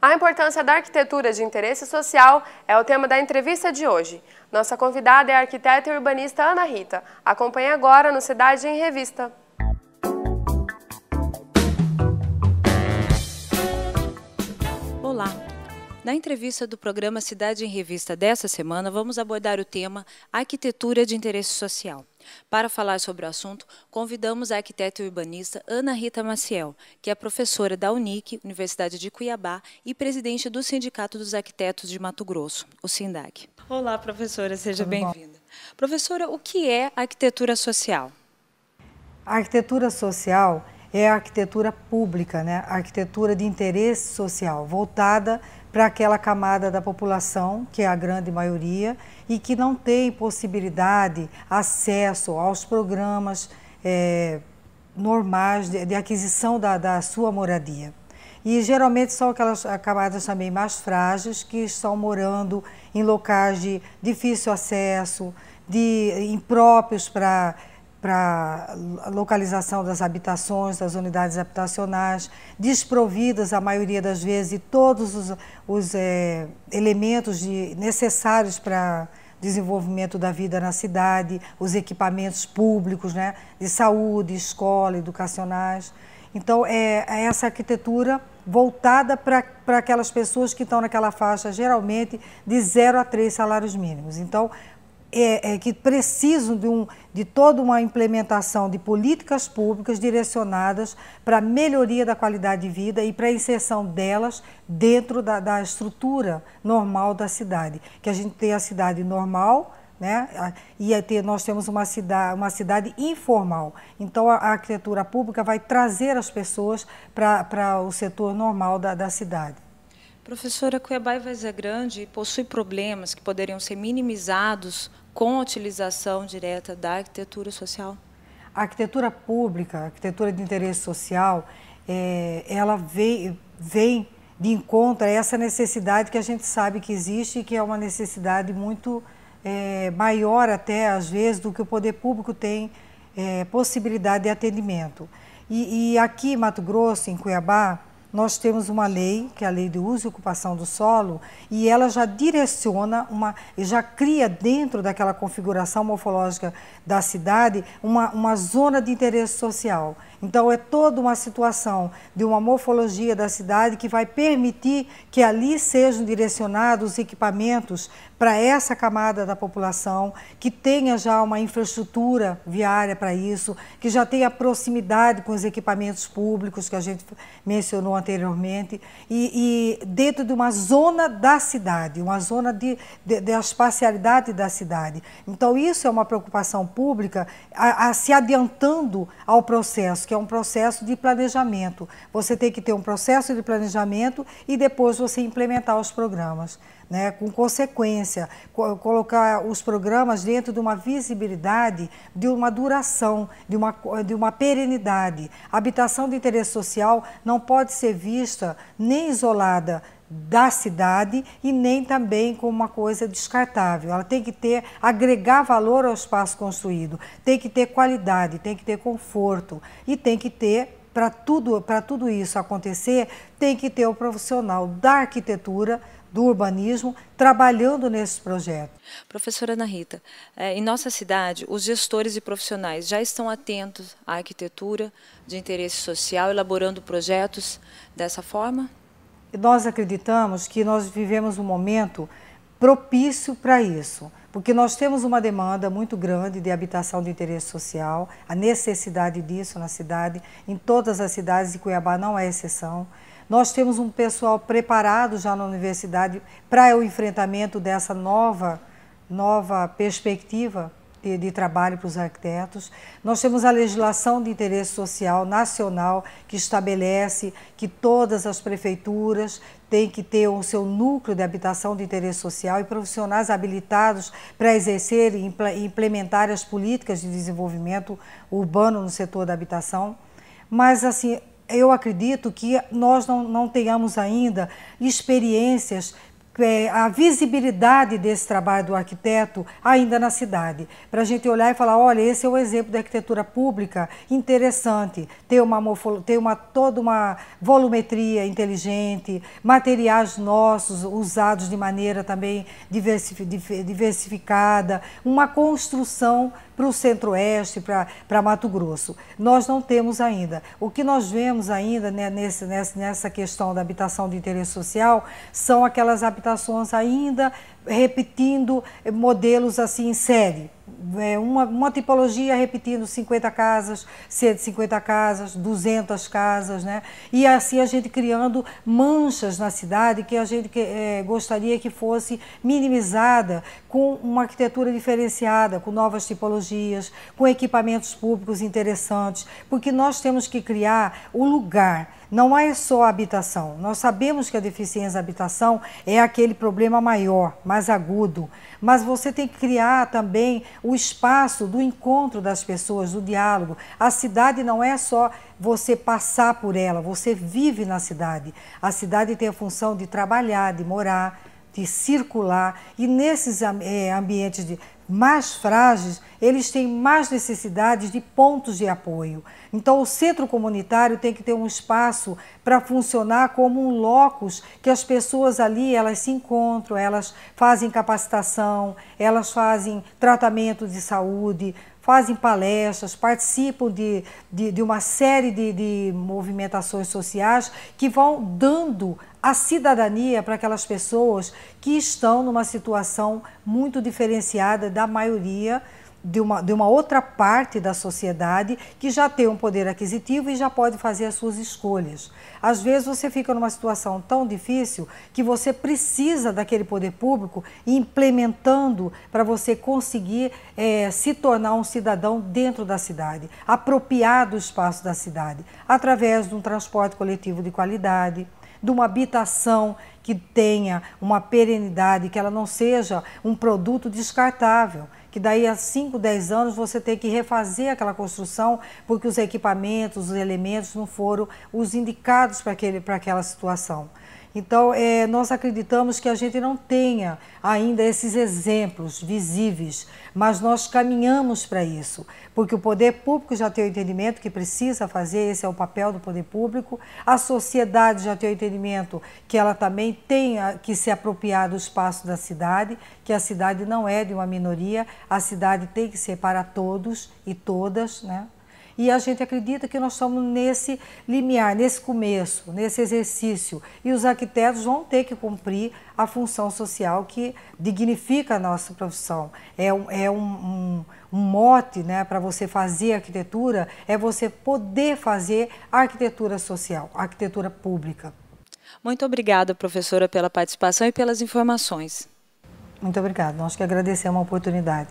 A importância da arquitetura de interesse social é o tema da entrevista de hoje. Nossa convidada é a arquiteta e urbanista Ana Rita. Acompanhe agora no Cidade em Revista. Olá! Na entrevista do programa Cidade em Revista dessa semana, vamos abordar o tema Arquitetura de Interesse Social. Para falar sobre o assunto, convidamos a arquiteta e urbanista Ana Rita Maciel, que é professora da UNIC, Universidade de Cuiabá, e presidente do Sindicato dos Arquitetos de Mato Grosso, o SINDAC. Olá, professora, seja bem-vinda. Professora, o que é arquitetura social? A arquitetura social é a arquitetura pública, né? A arquitetura de interesse social, voltada para aquela camada da população, que é a grande maioria, e que não tem possibilidade, acesso aos programas normais de aquisição da sua moradia. E geralmente são aquelas camadas também mais frágeis, que estão morando em locais de difícil acesso, impróprios para a localização das habitações, das unidades habitacionais, desprovidas, a maioria das vezes, de todos os elementos necessários para desenvolvimento da vida na cidade, os equipamentos públicos, né, de saúde, escola, educacionais. Então, é essa arquitetura voltada para aquelas pessoas que estão naquela faixa, geralmente, de 0 a 3 salários mínimos. Então, que precisam de toda uma implementação de políticas públicas direcionadas para a melhoria da qualidade de vida e para a inserção delas dentro da estrutura normal da cidade. Que a gente tem a cidade normal, né? E nós temos uma cidade informal. Então, a arquitetura pública vai trazer as pessoas para o setor normal da cidade. Professora, Cuiabá e Várzea Grande possui problemas que poderiam ser minimizados com a utilização direta da arquitetura social? A arquitetura pública, a arquitetura de interesse social, ela vem de encontro a essa necessidade que a gente sabe que existe e que é uma necessidade muito maior até, às vezes, do que o poder público tem possibilidade de atendimento. E aqui em Mato Grosso, em Cuiabá, nós temos uma lei, que é a Lei de Uso e Ocupação do Solo, e ela já direciona, já cria dentro daquela configuração morfológica da cidade uma zona de interesse social. Então, é toda uma situação de uma morfologia da cidade que vai permitir que ali sejam direcionados os equipamentos para essa camada da população, que tenha já uma infraestrutura viária para isso, que já tenha proximidade com os equipamentos públicos que a gente mencionou anteriormente, e dentro de uma zona da cidade, uma zona da espacialidade da cidade. Então, isso é uma preocupação pública se adiantando ao processo, que é um processo de planejamento. Você tem que ter um processo de planejamento e depois você implementar os programas, né, com consequência, colocar os programas dentro de uma visibilidade, de uma duração, de uma perenidade. A habitação de interesse social não pode ser vista nem isolada da cidade e nem também como uma coisa descartável. Ela tem que agregar valor ao espaço construído, tem que ter qualidade, tem que ter conforto e tem que ter, para tudo isso acontecer, tem que ter o profissional da arquitetura, do urbanismo, trabalhando nesses projetos. Professora Ana Rita, em nossa cidade, os gestores e profissionais já estão atentos à arquitetura de interesse social, elaborando projetos dessa forma? Nós acreditamos que nós vivemos um momento propício para isso, porque nós temos uma demanda muito grande de habitação de interesse social, a necessidade disso na cidade, em todas as cidades, e Cuiabá não é exceção. Nós temos um pessoal preparado já na universidade para o enfrentamento dessa nova perspectiva de trabalho para os arquitetos. Nós temos a legislação de interesse social nacional que estabelece que todas as prefeituras têm que ter o seu núcleo de habitação de interesse social e profissionais habilitados para exercer e implementar as políticas de desenvolvimento urbano no setor da habitação. Mas, assim, eu acredito que nós não tenhamos ainda experiências a visibilidade desse trabalho do arquiteto ainda na cidade, para a gente olhar e falar, olha, esse é o exemplo da arquitetura pública interessante, tem toda uma volumetria inteligente, materiais nossos usados de maneira também diversificada, uma construção para o Centro-Oeste, para Mato Grosso. Nós não temos ainda. O que nós vemos ainda, né, nessa questão da habitação de interesse social são aquelas habitações ainda repetindo modelos assim em série. Uma tipologia repetindo 50 casas, 150 casas, 200 casas, né? E assim a gente criando manchas na cidade que a gente gostaria que fosse minimizada com uma arquitetura diferenciada, com novas tipologias, com equipamentos públicos interessantes, porque nós temos que criar o lugar. Não é só a habitação. Nós sabemos que a deficiência da habitação é aquele problema maior, mais agudo, mas você tem que criar também o espaço do encontro das pessoas, do diálogo. A cidade não é só você passar por ela, você vive na cidade. A cidade tem a função de trabalhar, de morar, de circular, e nesses ambientes mais frágeis, eles têm mais necessidades de pontos de apoio. Então, o centro comunitário tem que ter um espaço para funcionar como um locus que as pessoas ali, elas se encontram, elas fazem capacitação, elas fazem tratamento de saúde, fazem palestras, participam de uma série de movimentações sociais que vão dando a cidadania para aquelas pessoas que estão numa situação muito diferenciada da maioria de uma outra parte da sociedade que já tem um poder aquisitivo e já pode fazer as suas escolhas. Às vezes você fica numa situação tão difícil que você precisa daquele poder público implementando para você conseguir se tornar um cidadão dentro da cidade, apropriar do espaço da cidade, através de um transporte coletivo de qualidade, de uma habitação que tenha uma perenidade, que ela não seja um produto descartável, que daí a 5, 10 anos você tem que refazer aquela construção porque os equipamentos, os elementos não foram os indicados para aquela situação. Então, nós acreditamos que a gente não tenha ainda esses exemplos visíveis, mas nós caminhamos para isso, porque o poder público já tem o entendimento que precisa fazer, esse é o papel do poder público, a sociedade já tem o entendimento que ela também tem que se apropriar do espaço da cidade, que a cidade não é de uma minoria, a cidade tem que ser para todos e todas, né? E a gente acredita que nós estamos nesse limiar, nesse começo, nesse exercício. E os arquitetos vão ter que cumprir a função social que dignifica a nossa profissão. É um mote, né, para você fazer arquitetura, é você poder fazer arquitetura social, arquitetura pública. Muito obrigada, professora, pela participação e pelas informações. Muito obrigada. Nós que agradecemos a oportunidade.